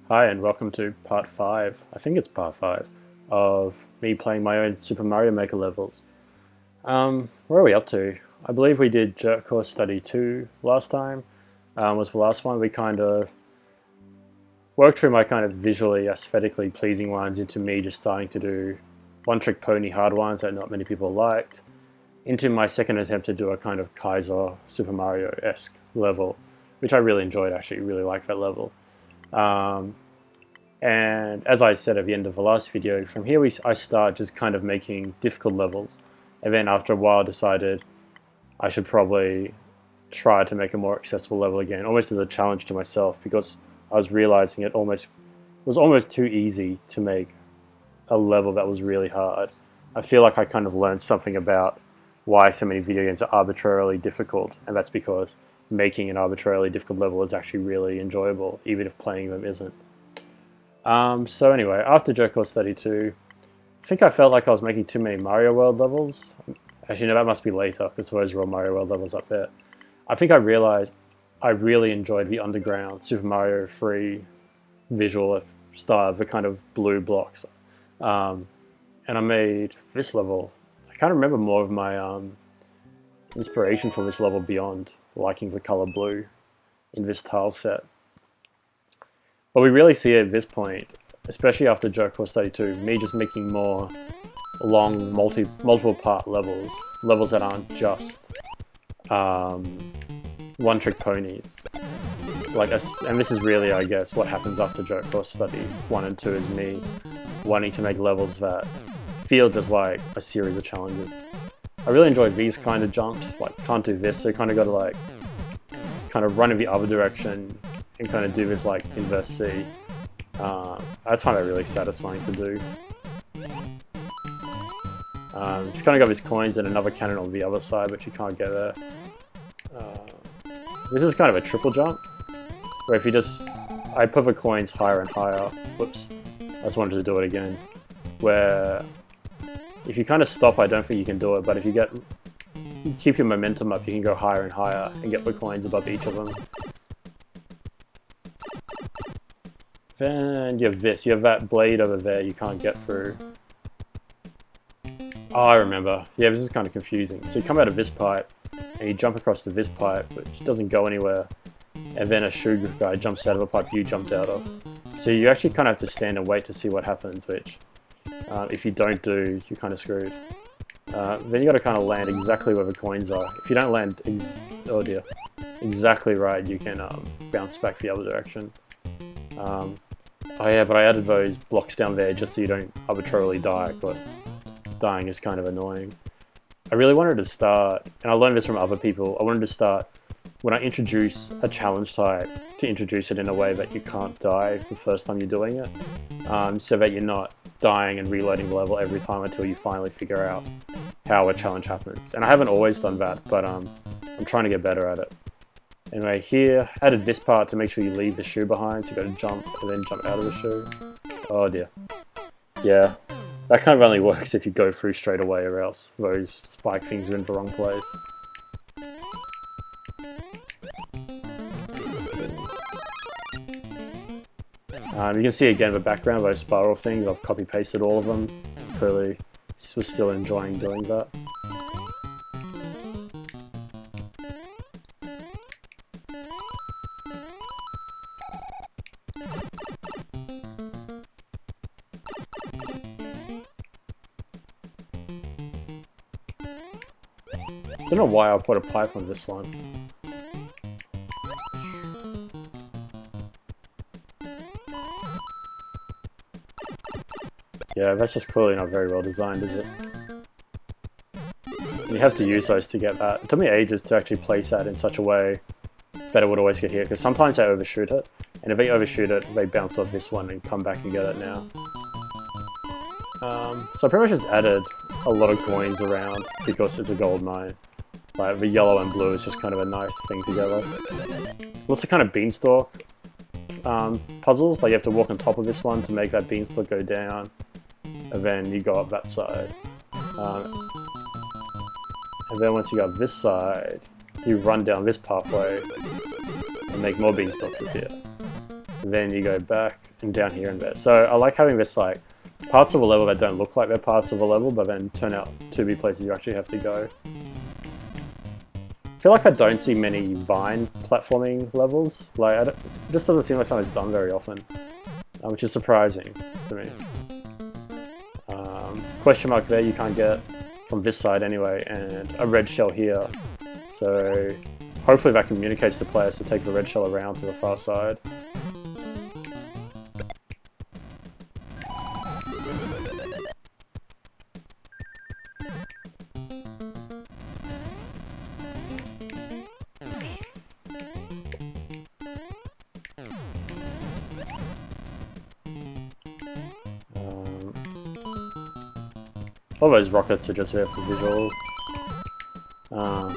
Hi and welcome to part 5, I think it's part 5, of me playing my own Super Mario Maker levels. Where are we up to? I believe we did Jerk Course Study 2 last time, was the last one. We kind of worked through my kind of visually, aesthetically pleasing ones into me just starting to do one-trick pony hard ones that not many people liked, into my second attempt to do a kind of Kaiser Super Mario-esque level, which I really enjoyed. Actually really liked that level. And as I said at the end of the last video, from here I start just kind of making difficult levels, and then after a while decided I should probably try to make a more accessible level again, almost as a challenge to myself, because I was realizing it was almost too easy to make a level that was really hard. I feel like I kind of learned something about why so many video games are arbitrarily difficult, and that's because making an arbitrarily difficult level is actually really enjoyable, even if playing them isn't. So anyway, after Jerk Course Study 2, I think I felt like I was making too many Mario World levels. Actually, no, that must be later, because those are all Mario World levels up there. I think I realized I really enjoyed the underground Super Mario 3 visual style, the kind of blue blocks. And I made this level. I can't remember more of my inspiration for this level beyond liking the color blue in this tile set. But we really see it at this point, especially after Jerk Course Study 2, me just making more long, multiple part levels that aren't just one-trick ponies. And this is really, I guess, what happens after Jerk Course Study 1 and 2 is me wanting to make levels that feel just like a series of challenges. I really enjoy these kind of jumps, like can't do this, so you kind of got to like kind of run in the other direction and kind of do this like inverse C. I find that really satisfying to do. You kind of got these coins and another cannon on the other side, but you can't get there. This is kind of a triple jump, where if you I put the coins higher and higher. Whoops, I just wanted to do it again. Where if you kind of stop, I don't think you can do it, but if you keep your momentum up, you can go higher and higher and get the coins above each of them. Then you have this, you have that blade over there you can't get through. Oh, I remember. Yeah, this is kind of confusing. So you come out of this pipe, and you jump across to this pipe, which doesn't go anywhere, and then a shoe guy jumps out of a pipe you jumped out of. So you actually kind of have to stand and wait to see what happens, which, if you don't do, you're kind of screwed. Then you got to kind of land exactly where the coins are. If you don't land, oh dear, exactly right, you can bounce back the other direction. Oh yeah, but I added those blocks down there just so you don't arbitrarily die, because dying is kind of annoying. I really wanted to start, and I learned this from other people, I wanted to start, when I introduce a challenge type, to introduce it in a way that you can't die the first time you're doing it, so that you're not dying and reloading the level every time until you finally figure out how a challenge happens. And I haven't always done that, but I'm trying to get better at it. Anyway, here, added this part to make sure you leave the shoe behind, so you gotta jump and then jump out of the shoe. Oh dear. Yeah, that kind of only works if you go through straight away, or else those spike things are in the wrong place. You can see again the background of those spiral things, I've copy pasted all of them. Clearly, was still enjoying doing that. I don't know why I put a pipe on this one. Yeah, that's just clearly not very well designed, is it? You have to use those to get that. It took me ages to actually place that in such a way that it would always get hit, because sometimes they overshoot it, and if they overshoot it, they bounce off this one and come back and get it now. So I pretty much just added a lot of coins around, because it's a gold mine. Like, the yellow and blue is just kind of a nice thing together. Also kind of beanstalk puzzles, like you have to walk on top of this one to make that beanstalk go down, and then you go up that side. And then once you go up this side, you run down this pathway and make more beanstalks appear. And then you go back and down here in there. So I like having this like parts of a level that don't look like they're parts of a level, but then turn out to be places you actually have to go. I feel like I don't see many Vine platforming levels. Like, it just doesn't seem like something that's done very often, which is surprising to me. Question mark there you can't get from this side anyway, and a red shell here. So hopefully that communicates to players to take the red shell around to the far side. All those rockets are just there for visuals.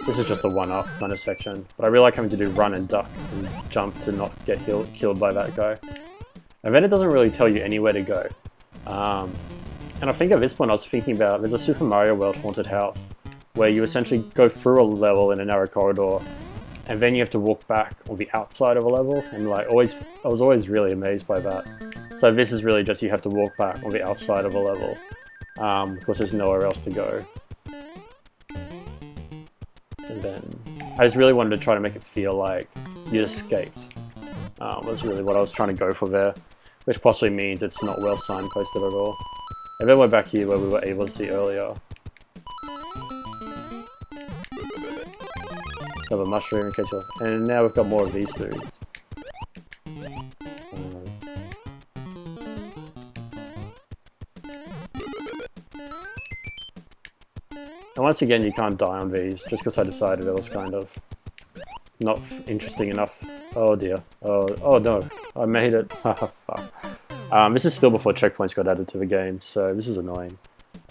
This is just a one-up kind of section, but I really like having to do run and duck and jump to not get killed by that guy. And then it doesn't really tell you anywhere to go. And I think at this point I was thinking about, there's a Super Mario World haunted house where you essentially go through a level in a narrow corridor, and then you have to walk back on the outside of a level, and like I was always really amazed by that. So this is really just you have to walk back on the outside of a level. Because there's nowhere else to go. And then I just really wanted to try to make it feel like you escaped. Was really what I was trying to go for there, which possibly means it's not well signposted at all. And then we're back here where we were able to see earlier. Have a mushroom in case of, and now we've got more of these dudes. And once again, you can't die on these, just because I decided it was kind of not interesting enough. Oh dear. Oh no. I made it. This is still before checkpoints got added to the game, so this is annoying.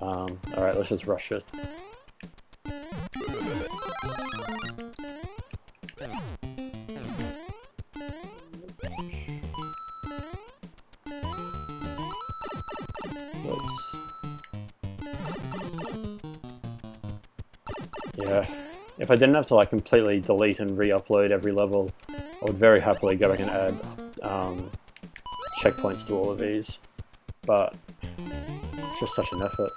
Alright, let's just rush it. Whoops. Yeah, if I didn't have to like completely delete and re-upload every level, I would very happily go back and add checkpoints to all of these, but it's just such an effort.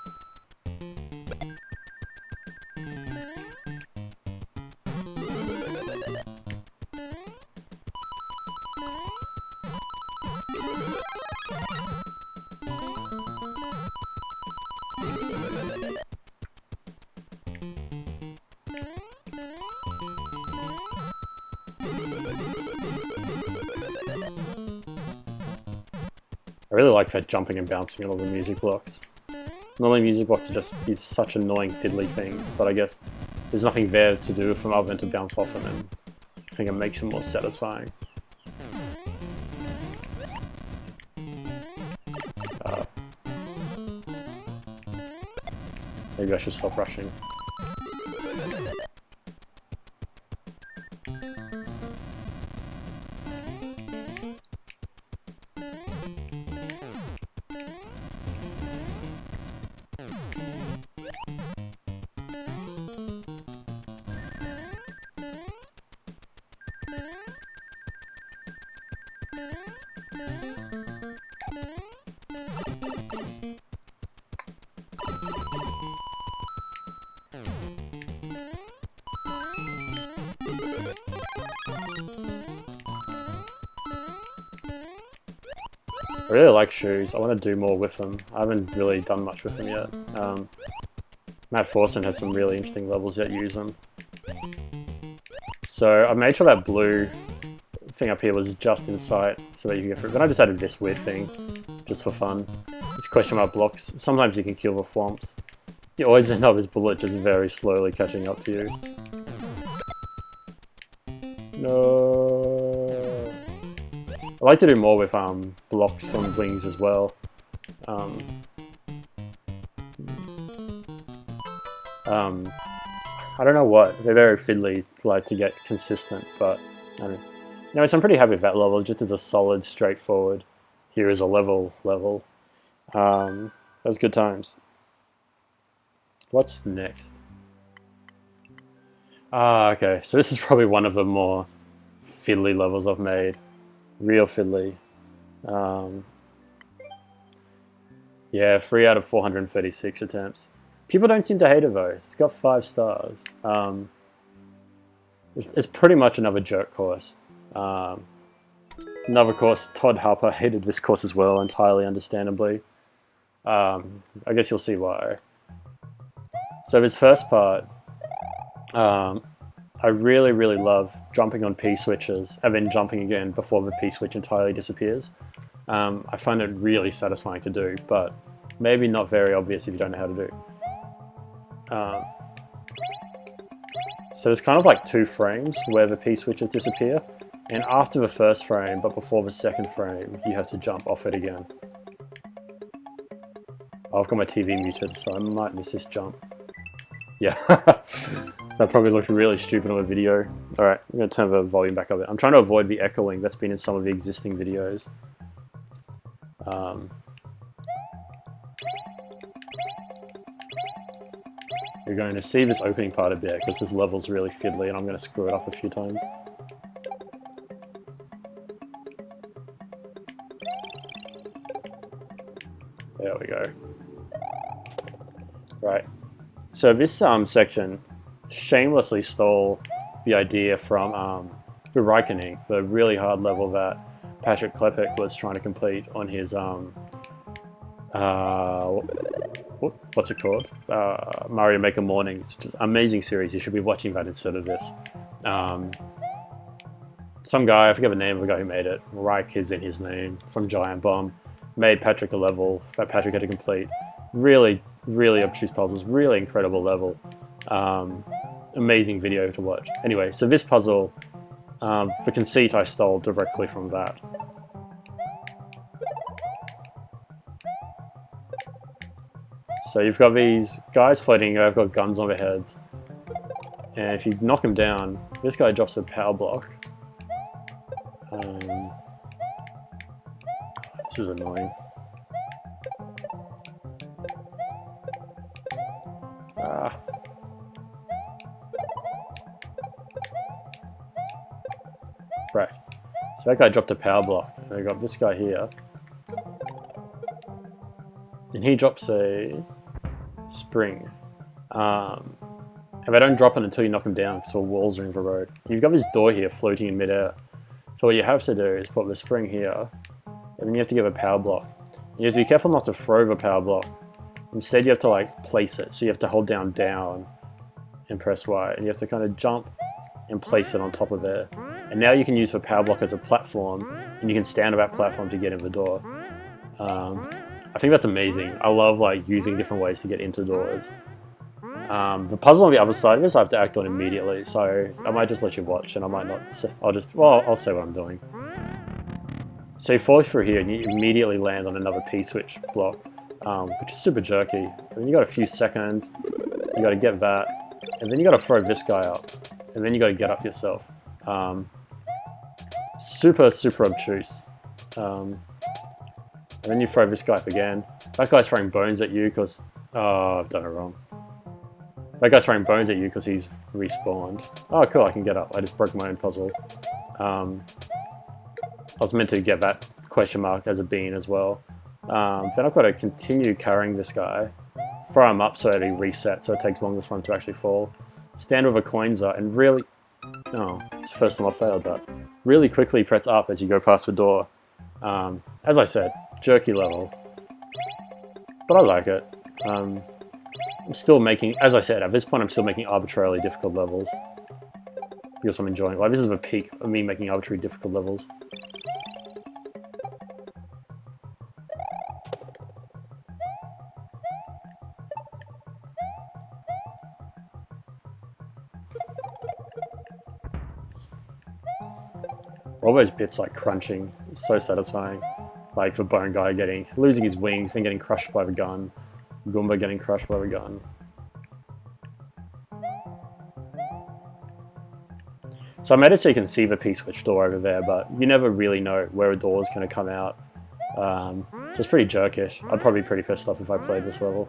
I really like that jumping and bouncing on all the music blocks. Normally music blocks are just these such annoying fiddly things, but I guess there's nothing there to do from other than to bounce off them, and I think it makes them more satisfying. Maybe I should stop rushing. I really like shoes. I want to do more with them. I haven't really done much with them yet. Matt Forsen has some really interesting levels that use them. So I made sure that blue thing up here was just in sight so that you can get through. Then I just added this weird thing, just for fun. These question mark blocks. Sometimes you can kill the thwomps. You always end up with this bullet just very slowly catching up to you. No. I like to do more with blocks on wings as well. I don't know what, they're very fiddly, like to get consistent, but I don't know. Anyways, I'm pretty happy with that level, just as a solid, straightforward, here is a level. That was good times. What's next? Okay, so this is probably one of the more fiddly levels I've made. Real fiddly. Yeah, 3 out of 436 attempts. People don't seem to hate it though. It's got 5 stars. It's pretty much another jerk course. Another course, Todd Harper hated this course as well, entirely understandably. I guess you'll see why. So this first part, I really, really love jumping on P-switches and then jumping again before the P-switch entirely disappears. I find it really satisfying to do, but maybe not very obvious if you don't know how to do. So there's kind of like 2 frames where the P-switches disappear, and after the first frame, but before the second frame, you have to jump off it again. I've got my TV muted, so I might miss this jump. Yeah, that probably looked really stupid on a video. Alright, I'm going to turn the volume back up a bit. I'm trying to avoid the echoing that's been in some of the existing videos. You're going to see this opening part a bit because this level's really fiddly and I'm going to screw it up a few times. There we go. Right. So this section shamelessly stole the idea from the Raikkonen, the really hard level that Patrick Klepek was trying to complete on his what's it called? Mario Maker Mornings, which is an amazing series. You should be watching that instead of this. Some guy, I forget the name of the guy who made it, Reich is in his name, from Giant Bomb, made Patrick a level that Patrick had to complete. Really, really obtuse puzzles, really incredible level. Amazing video to watch. Anyway, so this puzzle, the conceit I stole directly from that. So you've got these guys fighting, they've got guns on their heads. And if you knock them down, this guy drops a power block. This is annoying. Right. So that guy dropped a power block. And I got this guy here. And he drops a spring. And they don't drop it until you knock them down because the walls are in the road. You've got this door here floating in midair. So what you have to do is put the spring here, and then you have to give a power block. You have to be careful not to throw the power block. Instead you have to like place it. So you have to hold down and press Y, and you have to kind of jump and place it on top of there. And now you can use the power block as a platform, and you can stand on that platform to get in the door. I think that's amazing. I love like using different ways to get into doors. The puzzle on the other side of this I have to act on immediately, so I might just let you watch and I might not, I'll say what I'm doing. So you fall through here and you immediately land on another P-switch block, which is super jerky. And then you got a few seconds, you got to get that, and then you got to throw this guy up, and then you got to get up yourself. Super, super obtuse. And then you throw this guy up again. That guy's throwing bones at you because, oh, I've done it wrong. That guy's throwing bones at you because he's respawned. Oh, cool, I can get up. I just broke my own puzzle. I was meant to get that question mark as a bean as well. Then I've got to continue carrying this guy. Throw him up so that he resets, so it takes longer for him to actually fall. Stand with a coinser and really... Oh, it's the first time I've failed that. Really quickly press up as you go past the door. As I said, jerky level. But I like it. I'm still making, as I said, at this point I'm still making arbitrarily difficult levels. Because I'm enjoying it. Like, this is the peak of me making arbitrarily difficult levels. All those bits like crunching, it's so satisfying. Like the bone guy losing his wings, then getting crushed by the gun. Goomba getting crushed by the gun. So I made it so you can see the P-switch door over there, but you never really know where a door is going to come out. So it's pretty jerkish. I'd probably be pretty pissed off if I played this level.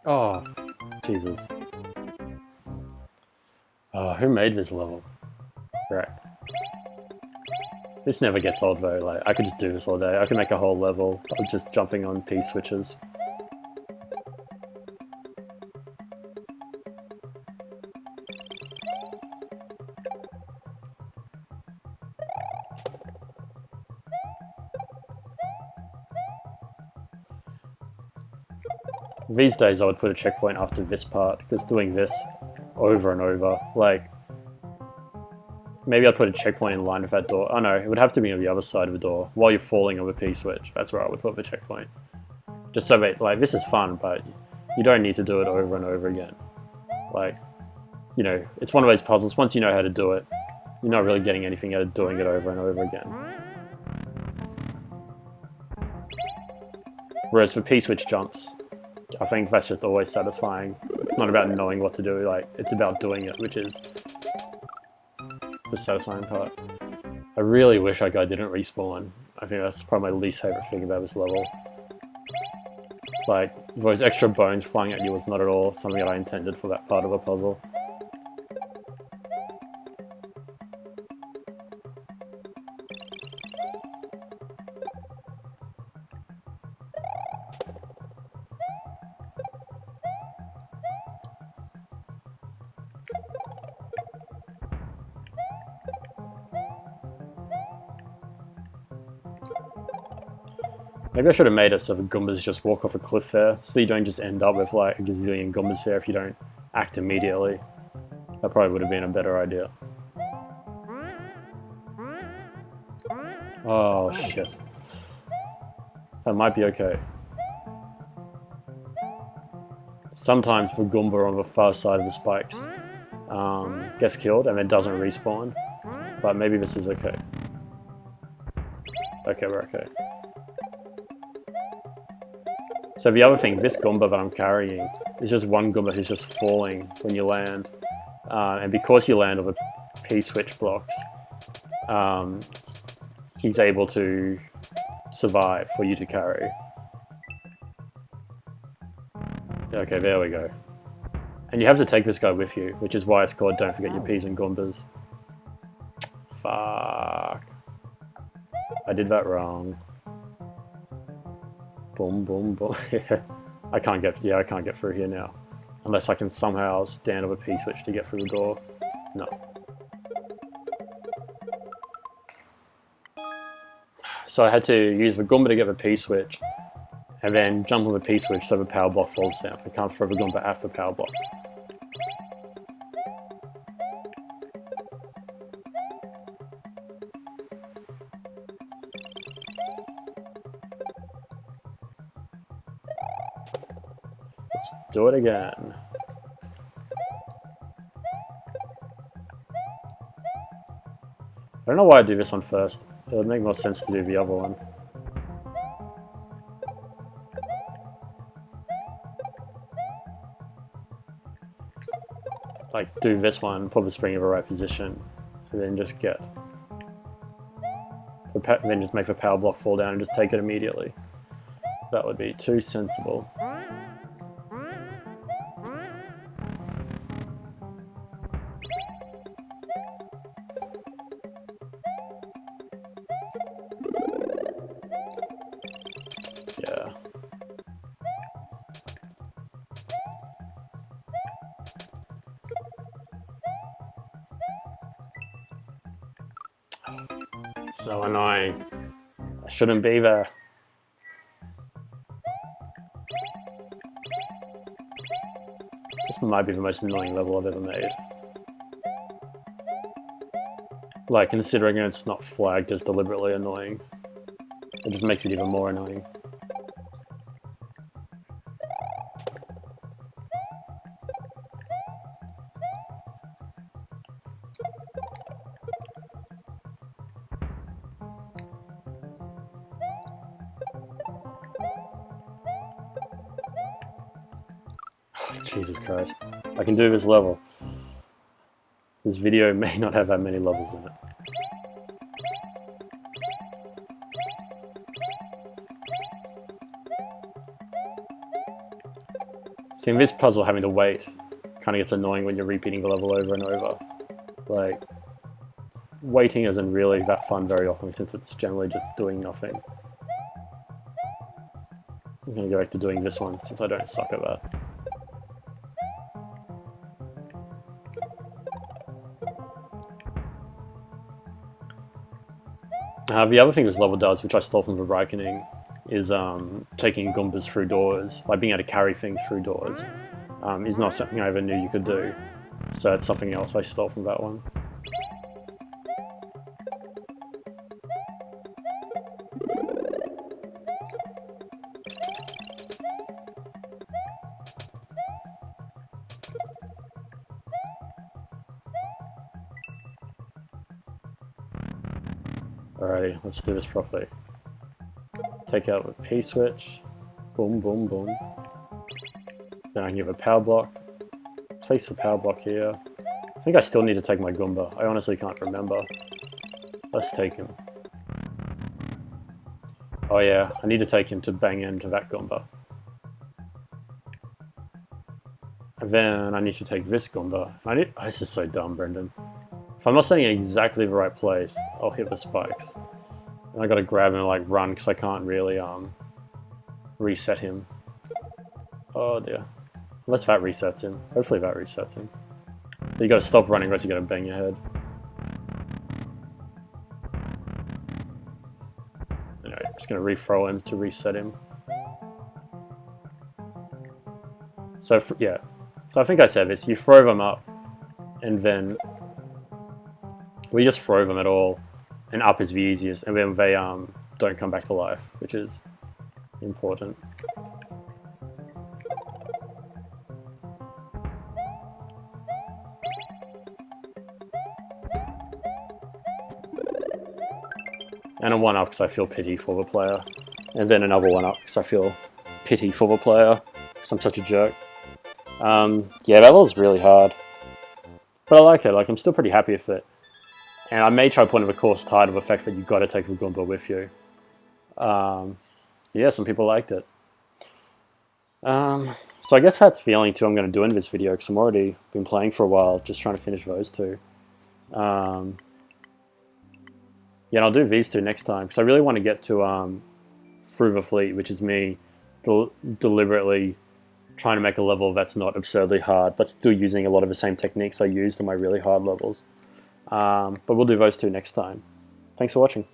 Oh, Jesus. Oh, who made this level? Right. This never gets old though, like, I could just do this all day. I could make a whole level of just jumping on P-switches. These days I would put a checkpoint after this part, because doing this over and over, like, maybe I'd put a checkpoint in line with that door. Oh no, it would have to be on the other side of the door, while you're falling on the P-switch. That's where I would put the checkpoint. Just so that, like, this is fun, but you don't need to do it over and over again. Like, you know, it's one of those puzzles, once you know how to do it, you're not really getting anything out of doing it over and over again. Whereas for P-switch jumps, I think that's just always satisfying. It's not about knowing what to do, like, it's about doing it, which is the satisfying part. I really wish that guy didn't respawn. I think that's probably my least favourite thing about this level. Like, those extra bones flying at you was not at all something that I intended for that part of a puzzle. Maybe I should have made it so the Goombas just walk off a cliff there, so you don't just end up with like a gazillion Goombas there if you don't act immediately. That probably would have been a better idea. Oh shit. That might be okay. Sometimes the Goomba on the far side of the spikes gets killed and then doesn't respawn, but maybe this is okay. Okay, we're okay. So the other thing, this Goomba that I'm carrying is just one Goomba who's just falling when you land. And because you land on the P-switch blocks, he's able to survive for you to carry. Okay, there we go. And you have to take this guy with you, which is why it's called Don't Forget Your P's and Goombas. Fuck. I did that wrong. Boom, boom, boom. I can't get through here now. Unless I can somehow stand on a P-switch to get through the door. No. So I had to use the Goomba to get the P-switch, and then jump on the P-switch so the power block falls down. I can't throw the Goomba at the power block. Let's do it again. I don't know why I do this one first. It would make more sense to do the other one. Like, do this one, put the spring in the right position, and then just get... then just make the power block fall down and just take it immediately. That would be too sensible. Yeah. So annoying. I shouldn't be there. This might be the most annoying level I've ever made. Like, considering it's not flagged as deliberately annoying. It just makes it even more annoying. Jesus Christ. I can do this level. This video may not have that many levels in it. See, in this puzzle, having to wait kind of gets annoying when you're repeating the level over and over. Like, waiting isn't really that fun very often since it's generally just doing nothing. I'm going to go back to doing this one since I don't suck at that. The other thing this level does, which I stole from the Awakening, is taking Goombas through doors, like being able to carry things through doors, is not something I ever knew you could do. So that's something else I stole from that one. Alrighty, let's do this properly. Take out the P-switch. Boom, boom, boom. Then I can give a power block. Place the power block here. I think I still need to take my Goomba. I honestly can't remember. Let's take him. Oh yeah, I need to take him to bang into that Goomba. And then I need to take this Goomba. Oh, this is so dumb, Brendan. If I'm not standing in exactly the right place, I'll hit the spikes. And I gotta grab him and like run because I can't really reset him. Oh dear. Unless that resets him. Hopefully that resets him. But you gotta stop running or else you gotta bang your head. Anyway, I'm just gonna re-throw him to reset him. So yeah. So I think I said this, you throw them up and then we just throw them at all, and up is the easiest, and then they don't come back to life, which is important. And a 1-up because I feel pity for the player, and then another 1-up because I feel pity for the player because I'm such a jerk. Yeah, that was really hard, but I like it. Like, I'm still pretty happy with it. And I may try putting the course tied of the fact that you've got to take the Goomba with you. Yeah, some people liked it. So I guess that's the only two I'm going to do in this video, because I'm already been playing for a while, just trying to finish those two. Yeah, and I'll do these two next time, because I really want to get to Through the Fleet, which is me deliberately trying to make a level that's not absurdly hard, but still using a lot of the same techniques I used on my really hard levels. But we'll do those two next time. Thanks for watching.